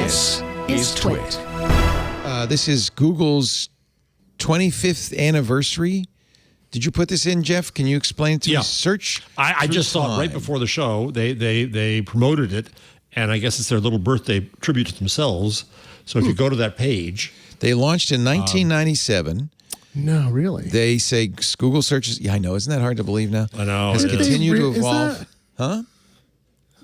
This is TWiT. This is Google's 25th anniversary. Did you put this in, Jeff? Can you explain it to me? Search. I just saw it right before the show. They promoted it, and I guess it's their little birthday tribute to themselves. So if you go to that page. They launched in 1997. No, really? They say Google searches. Yeah, I know. Isn't that hard to believe now? I know. Has continued to evolve. That, huh?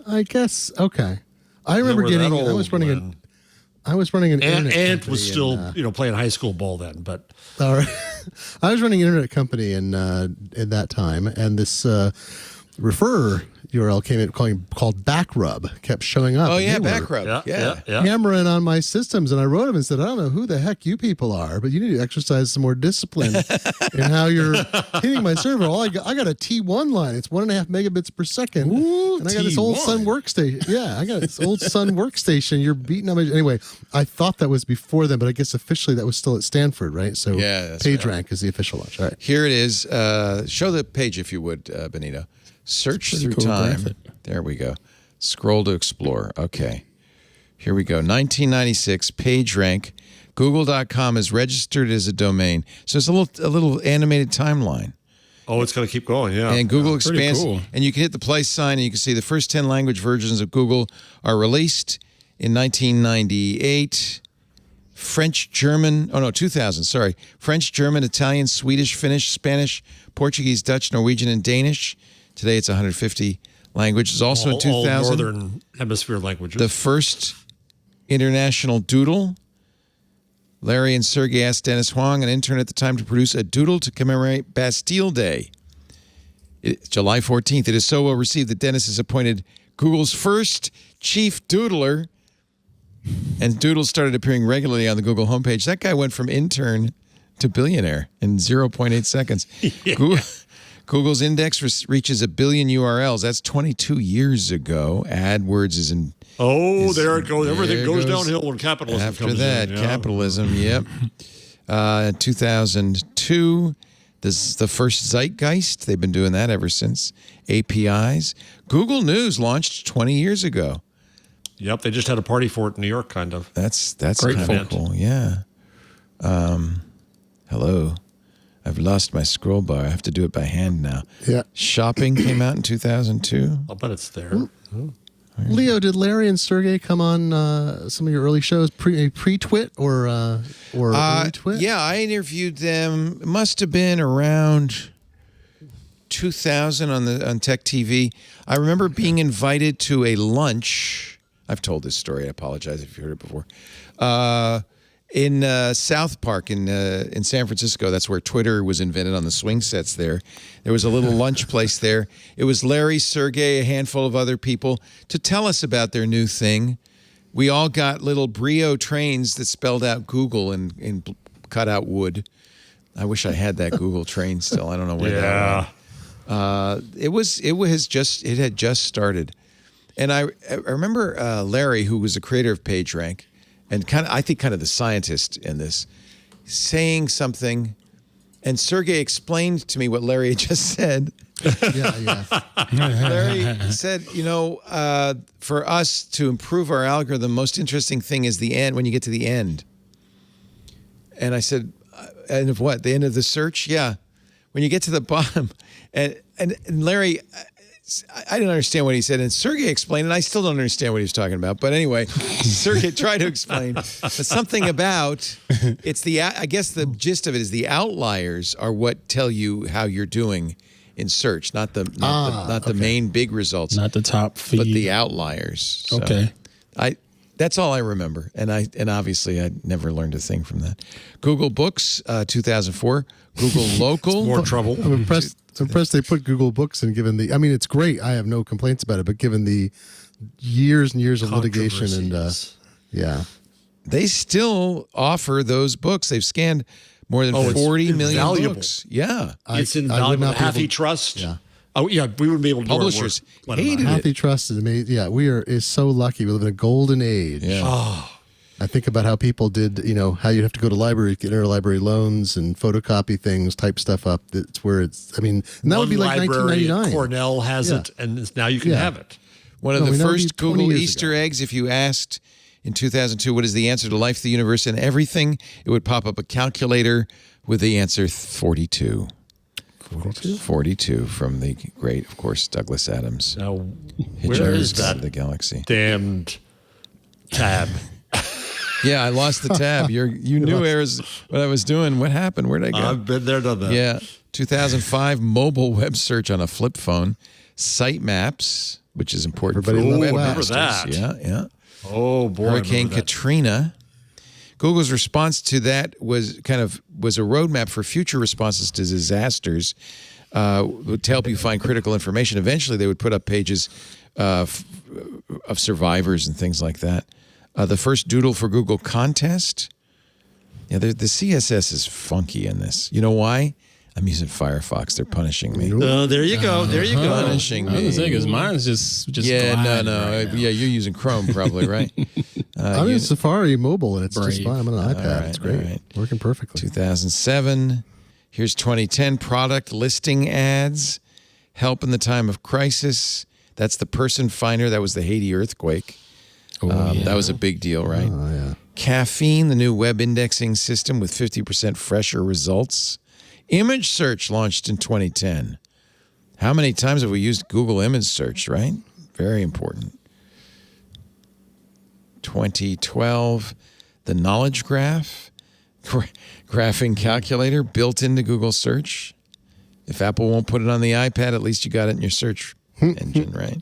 I guess. Okay. I remember getting. I was running an internet Ant company was still, playing high school ball then, but. All right. I was running an internet company in that time, and this refer URL came in called Backrub kept showing up. Oh yeah, Backrub. Yeah. Hammering on my systems, and I wrote them and said, I don't know who the heck you people are, but you need to exercise some more discipline in how you're hitting my server. I got a T1 line. It's 1.5 megabits per second. Ooh, and I got this old Sun workstation. Yeah, I got this old Sun workstation. You're beating on my... Anyway, I thought that was before then, but I guess officially that was still at Stanford, right? So PageRank is the official launch. All right. Here it is. Show the page if you would, Benito. Search through time. There we go. Scroll to explore. Okay. Here we go. 1996, PageRank. Google.com is registered as a domain. So it's a little animated timeline. Oh, it's going to keep going, yeah. And Google expands. Cool. And you can hit the play sign, and you can see the first 10 language versions of Google are released in 1998. French, German, 2000, sorry. French, German, Italian, Swedish, Finnish, Spanish, Portuguese, Dutch, Norwegian, and Danish. Today it's 150 languages. Also in 2000, all Northern Hemisphere languages. the first international Doodle. Larry and Sergey asked Dennis Huang, an intern at the time, to produce a doodle to commemorate Bastille Day. It's July 14th. It is so well received that Dennis is appointed Google's first chief doodler. And doodles started appearing regularly on the Google homepage. That guy went from intern to billionaire in 0.8 seconds. Yeah. Google's index reaches 1 billion URLs. That's 22 years ago. AdWords is in... there it goes. Everything goes downhill when capitalism After comes that, in. Yeah. capitalism, yep. 2002, this is the first Zeitgeist. They've been doing that ever since. APIs. Google News launched 20 years ago. Yep, they just had a party for it in New York, kind of. That's Great kind event. of cool, yeah. Hello. I've lost my scroll bar. I have to do it by hand now. Yeah. Shopping came out in 2002. I'll bet it's there. Leo, did Larry and Sergey come on some of your early shows pre-TWiT or early TWiT? Yeah, I interviewed them. It must have been around 2000 on Tech TV. I remember being invited to a lunch. I've told this story. I apologize if you heard it before. In South Park in San Francisco, that's where Twitter was invented, on the swing sets there. There was a little lunch place there. It was Larry, Sergey, a handful of other people to tell us about their new thing. We all got little Brio trains that spelled out Google in cut out wood. I wish I had that Google train still. I don't know where that went. It had just started. And I remember Larry, who was the creator of PageRank, and I think kind of the scientist in this, saying something, and Sergey explained to me what Larry had just said. Yeah. Larry said, for us to improve our algorithm, the most interesting thing is the end, when you get to the end. And I said, end of what? The end of the search? Yeah. When you get to the bottom. And Larry... I didn't understand what he said, and Sergey explained, and I still don't understand what he was talking about. But anyway, Sergey tried to explain. But something about I guess the gist of it is the outliers are what tell you how you're doing in search, not the main big results, not the top feed, but the outliers. So okay, that's all I remember, and obviously I never learned a thing from that. Google Books, 2004. Google Local, more trouble. I'm impressed they put Google Books in, given the... I mean, it's great. I have no complaints about it, but given the years and years of litigation and... yeah. They still offer those books. They've scanned more than 40 million books. Yeah. It's invaluable. HathiTrust. Yeah. Oh, yeah, we wouldn't be able to do Publishers our work. hated it. HathiTrust is amazing. Yeah, is so lucky. We live in a golden age. Yeah. Oh. I think about how people did, how you'd have to go to libraries, get interlibrary loans and photocopy things, type stuff up. That's where and that would be like library 1999. Cornell has it, and now you can have it. One of the first Google Easter eggs, if you asked in 2002, what is the answer to life, the universe, and everything? It would pop up a calculator with the answer 42. 42 from the great, of course, Douglas Adams. Now, where is that of the galaxy? damned tab? Yeah, I lost the tab. You knew what I was doing. What happened? Where'd I go? I've been there, done that. Yeah, 2005 mobile web search on a flip phone, sitemaps, which is important Everybody for loves web that. Remember masters. that. Yeah. Oh boy, I Hurricane remember that. Katrina. Google's response to that was a roadmap for future responses to disasters to help you find critical information. Eventually, they would put up pages of survivors and things like that. The first Doodle for Google contest. Yeah, the CSS is funky in this. You know why? I'm using Firefox. They're punishing me. There you go. There you go. Punishing I was me. gonna say because mine's just Yeah, gliding no. right now. Yeah, you're using Chrome probably, right? I'm in Safari mobile, and it's just Brave. fine. I'm on an iPad. right, It's great. all right. Working perfectly. 2007. Here's 2010 product listing ads. Help in the time of crisis. That's the person finder. That was the Haiti earthquake. That was a big deal, right? Oh, yeah. Caffeine, the new web indexing system with 50% fresher results. Image search launched in 2010. How many times have we used Google image search, right? Very important. 2012, the knowledge graph, graphing calculator built into Google search. If Apple won't put it on the iPad, at least you got it in your search engine, right?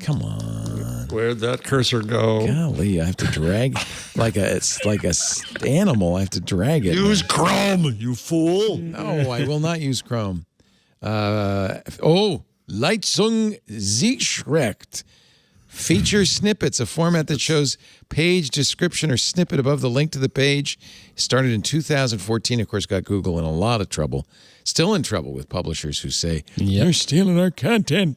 Come on. Where'd that cursor go? Golly, I have to drag it's like a animal. I have to drag it. Use Chrome, you fool. No, I will not use Chrome. Leitung Siegrecht. Feature snippets, a format that shows page description or snippet above the link to the page. Started in 2014, of course, got Google in a lot of trouble. Still in trouble with publishers who say, you're stealing our content.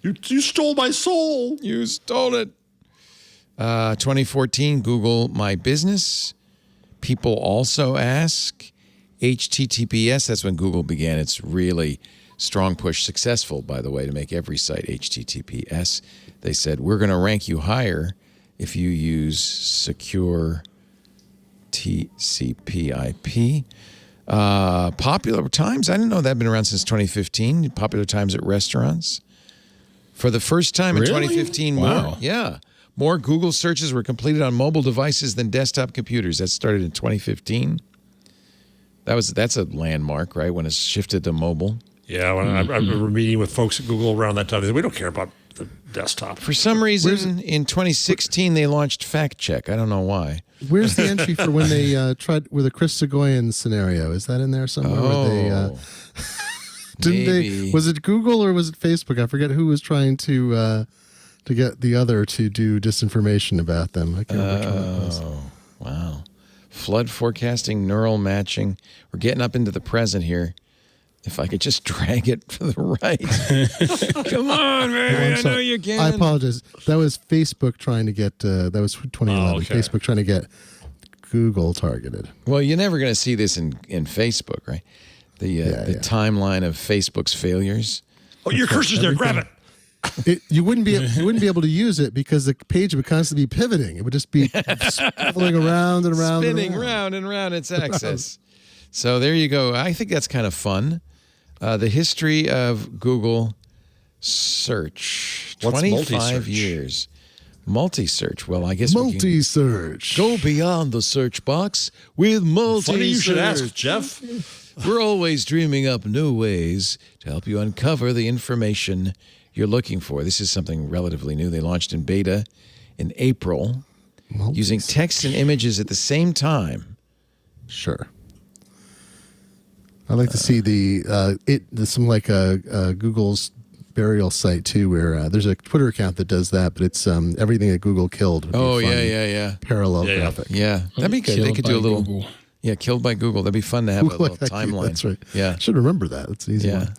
You stole my soul. You stole it. 2014, Google My Business. People also ask. HTTPS, that's when Google began its really strong push, successful, by the way, to make every site HTTPS. They said, we're going to rank you higher if you use secure TCP/IP. Popular Times, I didn't know that had been around since 2015. Popular Times at restaurants. For the first time in Really? 2015, Wow. more Google searches were completed on mobile devices than desktop computers. That started in 2015. That's a landmark, right? When it's shifted to mobile. Yeah, when I remember meeting with folks at Google around that time. They said, we don't care about the desktop. For some reason, in 2016, they launched Fact Check. I don't know why. Where's the entry for when they tried with the Chris Sagoyan scenario? Is that in there somewhere? Where they, maybe. Was it Google or was it Facebook? I forget who was trying to get the other to do disinformation about them. I can't remember which one it was. Wow. Flood forecasting, neural matching. We're getting up into the present here. If I could just drag it to the right. Come on, man. I'm I know sorry. you can. I apologize. That was Facebook trying to get. That was 2011. Oh, okay. Facebook trying to get Google targeted. Well, you're never going to see this in Facebook, right? The timeline of Facebook's failures. Oh, your cursor's there. Grab it. You wouldn't be able to use it because the page would constantly be pivoting. It would just be spinning around and around, Spinning and around. round and round its axis. So there you go. I think that's kind of fun. The history of Google search. What's 25 multi-search? years. Multi-search. Well, I guess we can Multi-search. go beyond the search box with multi-search. Funny you should ask, Jeff. We're always dreaming up new ways to help you uncover the information you're looking for. This is something relatively new. They launched in beta in April using text and images at the same time. Sure. I'd like to see Google's burial site too, where there's a Twitter account that does that, but it's everything that Google killed. Would be Oh, a fun yeah. Parallel Yeah, yeah. graphic. Yeah, that'd be good. They Killed could do a by little. Google. Yeah, killed by Google. That'd be fun to have a little Like that. timeline. That's right. Yeah. I should remember that. It's an easy Yeah. one.